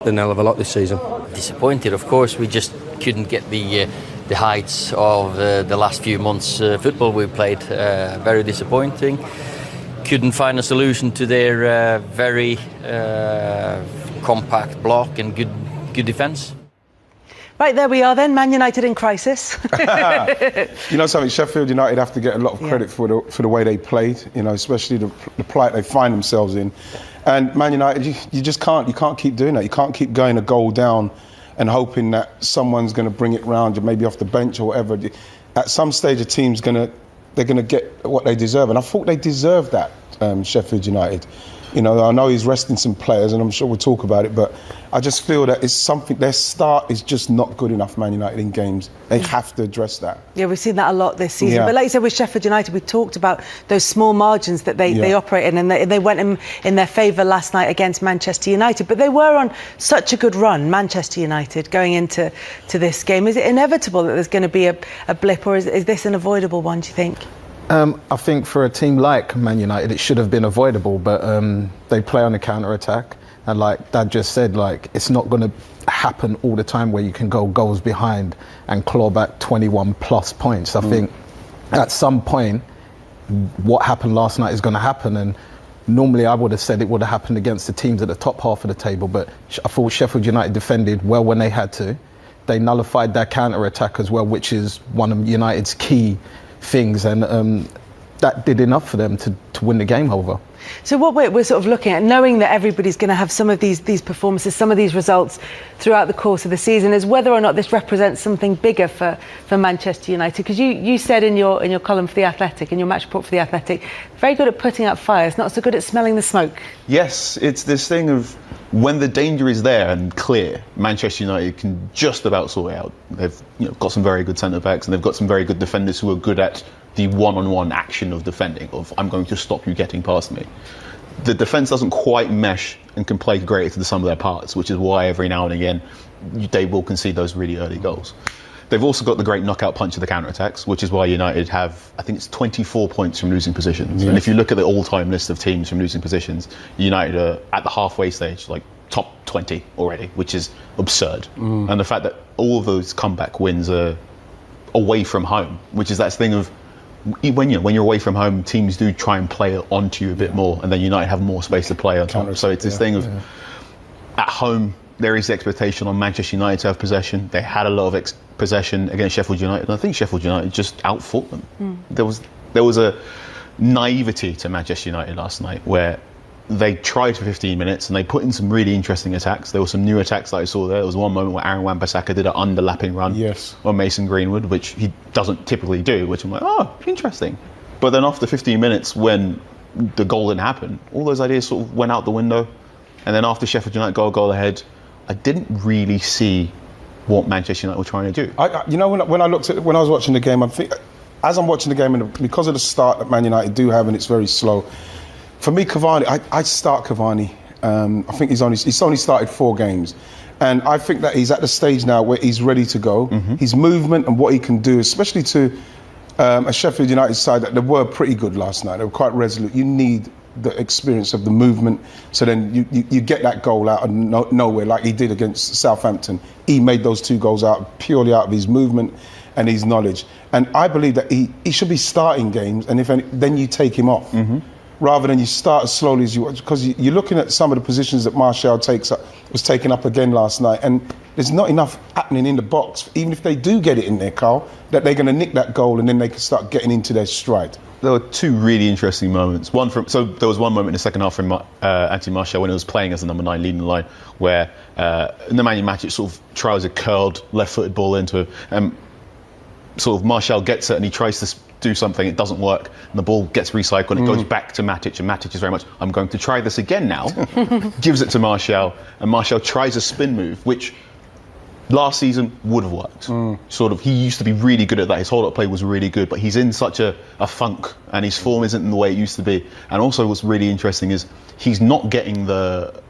an hell of a lot this season. Disappointed, of course. We just couldn't get the heights of the last few months football we played. Very disappointing. Couldn't find a solution to their very compact block and good defence. Right, there we are then, Man United in crisis. You know something, Sheffield United have to get a lot of credit for the way they played, you know, especially the plight they find themselves in. And Man United, you just can't keep doing that. You can't keep going a goal down and hoping that someone's going to bring it round, maybe off the bench or whatever. At some stage, a team's they're going to get what they deserve. And I thought they deserved that, Sheffield United. You know, I know he's resting some players, and I'm sure we'll talk about it, but I just feel that it's something, their start is just not good enough, Man United, in games. They have to address that. Yeah, we've seen that a lot this season. But like you said, with Sheffield United, we talked about those small margins that they operate in, and they went in their favour last night against Manchester United. But they were on such a good run, Manchester United, going into this game. Is it inevitable that there's going to be a blip, or is this an avoidable one, do you think? I think for a team like Man United, it should have been avoidable, but they play on the counter-attack. And like Dad just said, like, it's not going to happen all the time where you can go goals behind and claw back 21 plus points. I think at some point, what happened last night is going to happen. And normally I would have said it would have happened against the teams at the top half of the table, but I thought Sheffield United defended well when they had to. They nullified their counter-attack as well, which is one of United's key things, and that did enough for them to win the game over. So what we're sort of looking at, knowing that everybody's going to have some of these performances, some of these results throughout the course of the season, is whether or not this represents something bigger for Manchester United. Because you said in your column for The Athletic, in your match report for The Athletic, very good at putting out fires, not so good at smelling the smoke. Yes, it's this thing of when the danger is there and clear, Manchester United can just about sort it out. They've got some very good centre-backs, and they've got some very good defenders who are good at the one-on-one action of defending, of I'm going to stop you getting past me. The defence doesn't quite mesh and can play greater to the sum of their parts, which is why every now and again they will concede those really early goals. They've also got the great knockout punch of the counter-attacks, which is why United have, I think it's 24 points from losing positions. Yes. And if you look at the all-time list of teams from losing positions, United are at the halfway stage, like top 20 already, which is absurd. And the fact that all of those comeback wins are away from home, which is that thing of when you're away from home, teams do try and play onto you a bit more, and then United have more space to play on top. So it's this thing of at home, there is the expectation on Manchester United to have possession. They had a lot of possession against Sheffield United, and I think Sheffield United just outfought them. There was a naivety to Manchester United last night where they tried for 15 minutes and they put in some really interesting attacks. There were some new attacks that I saw there. There was one moment where Aaron Wan-Bissaka did an underlapping run on Mason Greenwood, which he doesn't typically do, which I'm like, oh, interesting. But then after 15 minutes, when the goal didn't happen, all those ideas sort of went out the window. And then after Sheffield United got a goal ahead, I didn't really see what Manchester United were trying to do. When I was watching the game, as I'm watching the game, and because of the start that Man United do have, and it's very slow, for me, Cavani, I start Cavani. I think he's only started 4 games. And I think that he's at the stage now where he's ready to go. His movement and what he can do, especially to a Sheffield United side that they were pretty good last night. They were quite resolute. You need the experience of the movement. So then you get that goal out of nowhere, like he did against Southampton. He made those 2 goals purely out of his movement and his knowledge. And I believe that he should be starting games, and then you take him off. Rather than you start as slowly as you want, because you're looking at some of the positions that Martial was taking up again last night, and there's not enough happening in the box, even if they do get it in there, Carl, that they're going to nick that goal and then they can start getting into their stride. There were 2 really interesting moments. So there was one moment in the second half from Anthony Martial when he was playing as the number 9 leading the line, where in the Man U match it sort of tries a curled left-footed ball into him. Sort of Martial gets it and he tries to do something, it doesn't work, and the ball gets recycled and it goes back to Matic, and Matic is very much, I'm going to try this again now. Gives it to Martial, and Martial tries a spin move, which last season would have worked. Sort of, he used to be really good at that. His hold-up play was really good, but he's in such a funk, and his form isn't in the way it used to be. And also what's really interesting is he's not getting the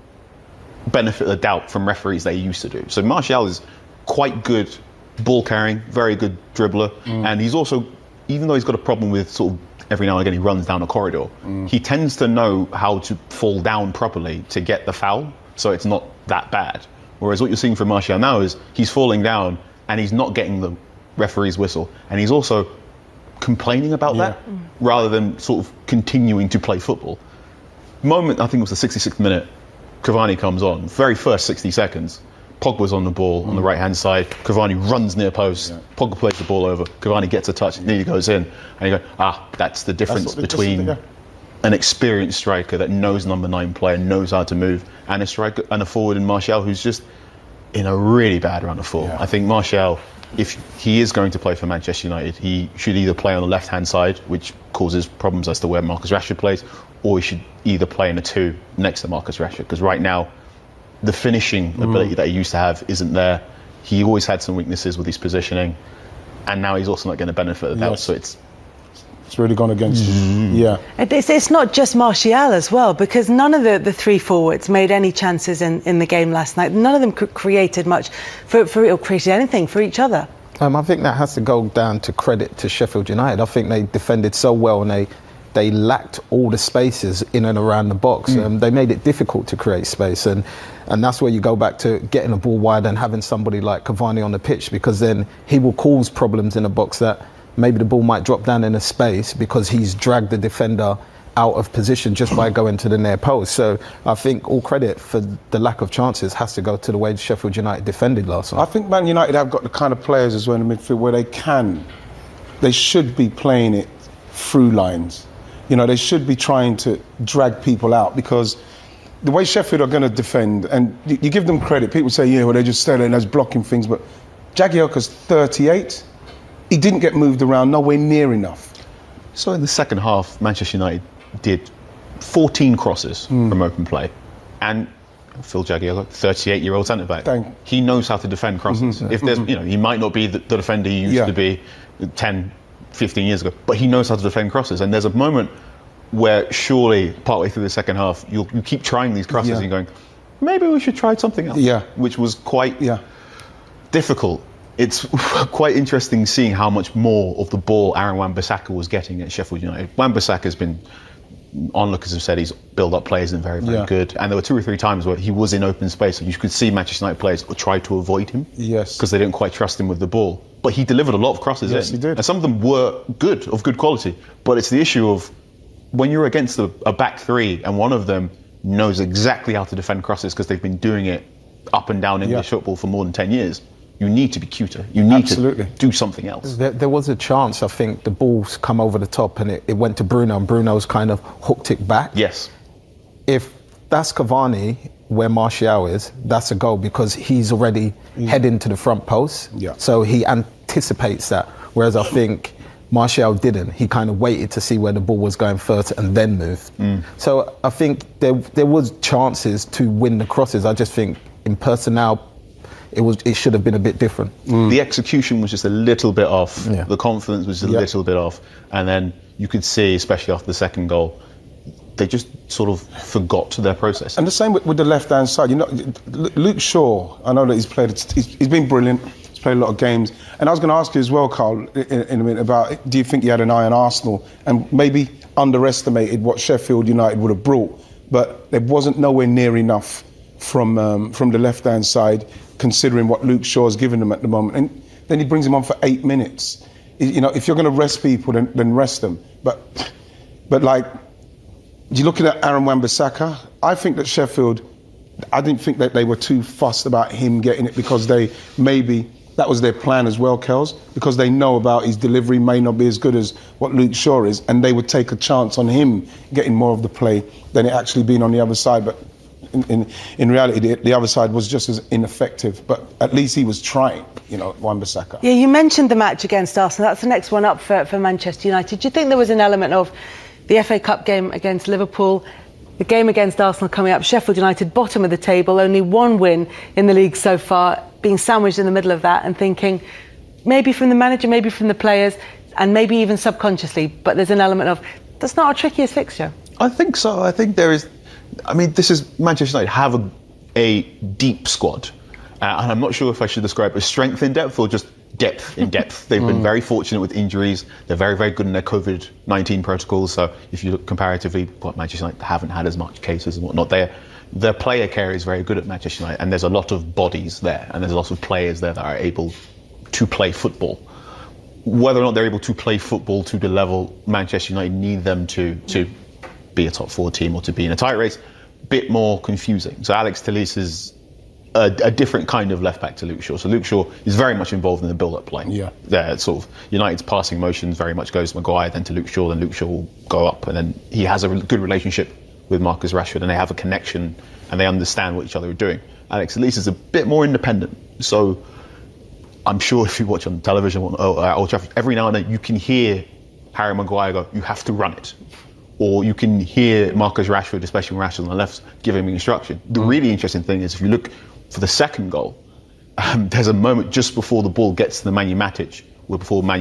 benefit of the doubt from referees that he used to do. So Martial is quite good ball carrying, very good dribbler, and he's also, even though he's got a problem with sort of every now and again he runs down a corridor, he tends to know how to fall down properly to get the foul, so it's not that bad. Whereas what you're seeing from Martial now is he's falling down and he's not getting the referee's whistle, and he's also complaining about that rather than sort of continuing to play football. Moment, I think it was the 66th minute, Cavani comes on, very first 60 seconds, Pogba's on the ball on the right-hand side, Cavani runs near post, Pogba plays the ball over, Cavani gets a touch, nearly goes in, and you go, that's the difference between an experienced striker that knows number 9 player, knows how to move, and a striker and a forward in Martial who's just in a really bad run of form. I think Martial, if he is going to play for Manchester United, he should either play on the left-hand side, which causes problems as to where Marcus Rashford plays, or he should either play in a 2 next to Marcus Rashford, because right now the finishing ability that he used to have isn't there. He always had some weaknesses with his positioning, and now he's also not going to benefit of that. So it's really gone against him. It's not just Martial as well, because none of the 3 forwards made any chances in the game last night. None of them created much or created anything for each other. I think that has to go down to credit to Sheffield United. I think they defended so well, and they lacked all the spaces in and around the box. They made it difficult to create space, and that's where you go back to getting a ball wide and having somebody like Cavani on the pitch, because then he will cause problems in the box that maybe the ball might drop down in a space because he's dragged the defender out of position just by going to the near post. So I think all credit for the lack of chances has to go to the way Sheffield United defended last night. I think Man United have got the kind of players as well in the midfield where they should be playing it through lines. You know, they should be trying to drag people out, because the way Sheffield are going to defend, and you give them credit, people say, they're just standing there blocking things, but Jagielka's 38. He didn't get moved around nowhere near enough. So in the second half, Manchester United did 14 crosses from open play, and Phil Jagielka, 38-year-old centre-back, he knows how to defend crosses. If there's, he might not be the defender he used to be 10, 15 years ago, but he knows how to defend crosses. And there's a moment where surely partway through the second half, you keep trying these crosses and you're going, maybe we should try something else. Which was quite difficult. It's quite interesting seeing how much more of the ball Aaron Wan-Bissaka was getting at Sheffield United. Wan-Bissaka has been, onlookers have said, he's build-up players and very, very good. And there were 2 or 3 times where he was in open space and you could see Manchester United players try to avoid him. Because they didn't quite trust him with the ball. But he delivered a lot of crosses in. He did. And some of them were good, of good quality. But it's the issue of when you're against a back 3 and one of them knows exactly how to defend crosses because they've been doing it up and down English football for more than 10 years, you need to be cuter. You need to do something else. There was a chance, I think, the ball's come over the top and it went to Bruno, and Bruno's kind of hooked it back. Yes. If that's Cavani where Martial is, that's a goal, because he's already heading to the front post. So he anticipates that. Whereas I think Martial didn't. He kind of waited to see where the ball was going first and then moved. So I think there was chances to win the crosses. I just think in personnel, it should have been a bit different. The execution was just a little bit off. The confidence was a little bit off. And then you could see, especially after the second goal, they just sort of forgot their process. And the same with the left-hand side. Luke Shaw, I know that he's been brilliant. He's played a lot of games. And I was going to ask you as well, Carl, in a minute, about, do you think he had an eye on Arsenal and maybe underestimated what Sheffield United would have brought? But there wasn't nowhere near enough from the left-hand side, considering what Luke Shaw's given them at the moment. And then he brings him on for 8 minutes. If you're going to rest people, then rest them. But like, you're looking at Aaron Wan-Bissaka. I think that Sheffield, I didn't think that they were too fussed about him getting it, because that was their plan as well, Kels, because they know about his delivery may not be as good as what Luke Shaw is, and they would take a chance on him getting more of the play than it actually being on the other side. But in reality, the other side was just as ineffective, but at least he was trying, Wan-Bissaka. Yeah, you mentioned the match against Arsenal. That's the next one up for Manchester United. Do you think there was an element of the FA Cup game against Liverpool, the game against Arsenal coming up, Sheffield United bottom of the table, only 1 win in the league so far, being sandwiched in the middle of that and thinking, maybe from the manager, maybe from the players, and maybe even subconsciously, but there's an element of, that's not our trickiest fixture? I think so. I think there is. This is Manchester United have a deep squad, and I'm not sure if I should describe it as strength in depth or just depth in depth. They've been very fortunate with injuries. They're very, very good in their COVID-19 protocols. So if you look comparatively, Manchester United haven't had as much cases and whatnot. their player care is very good at Manchester United, and there's a lot of bodies there, and there's a lot of players there that are able to play football. Whether or not they're able to play football to the level Manchester United need them to be a top 4 team or to be in a title race, bit more confusing. So Alex Telles is a different kind of left back to Luke Shaw. So Luke Shaw is very much involved in the build-up play. Yeah. Sort of United's passing motions very much goes to Maguire, then to Luke Shaw, then Luke Shaw will go up, and then he has a good relationship with Marcus Rashford, and they have a connection, and they understand what each other are doing. Alex Telles is a bit more independent. So I'm sure if you watch on television or Old Trafford, every now and then you can hear Harry Maguire go, "You have to run it." Or you can hear Marcus Rashford, especially when Rashford on the left, giving him instruction. The really interesting thing is if you look for the second goal, there's a moment just before the ball gets to the Matic, where before